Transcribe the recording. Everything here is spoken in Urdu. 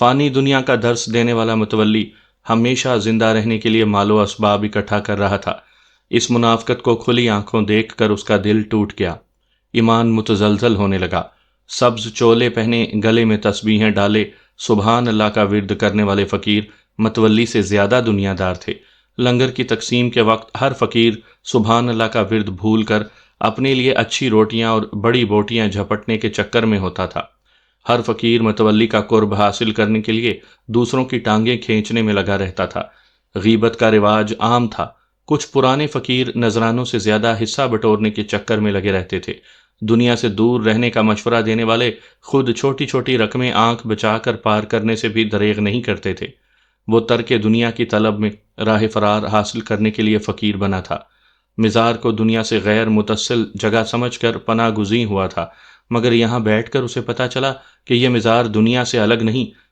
فانی دنیا کا درس دینے والا متولی ہمیشہ زندہ رہنے کے لیے مال و اسباب اکٹھا کر رہا تھا۔ اس منافقت کو کھلی آنکھوں دیکھ کر اس کا دل ٹوٹ گیا، ایمان متزلزل ہونے لگا۔ سبز چولے پہنے، گلے میں تسبیحیں ڈالے، سبحان اللہ کا ورد کرنے والے فقیر متولی سے زیادہ دنیا دار تھے۔ لنگر کی تقسیم کے وقت ہر فقیر سبحان اللہ کا ورد بھول کر اپنے لیے اچھی روٹیاں اور بڑی بوٹیاں جھپٹنے کے چکر میں ہوتا تھا۔ ہر فقیر متولی کا قرب حاصل کرنے کے لیے دوسروں کی ٹانگیں کھینچنے میں لگا رہتا تھا۔ غیبت کا رواج عام تھا۔ کچھ پرانے فقیر نذرانوں سے زیادہ حصہ بٹورنے کے چکر میں لگے رہتے تھے۔ دنیا سے دور رہنے کا مشورہ دینے والے خود چھوٹی چھوٹی رقمیں آنکھ بچا کر پار کرنے سے بھی دریغ نہیں کرتے تھے۔ وہ ترک دنیا کی طلب میں راہ فرار حاصل کرنے کے لیے فقیر بنا تھا۔ مزار کو دنیا سے غیر متصل جگہ سمجھ کر پناہ گزین ہوا تھا، مگر یہاں بیٹھ کر اسے پتہ چلا کہ یہ مزار دنیا سے الگ نہیں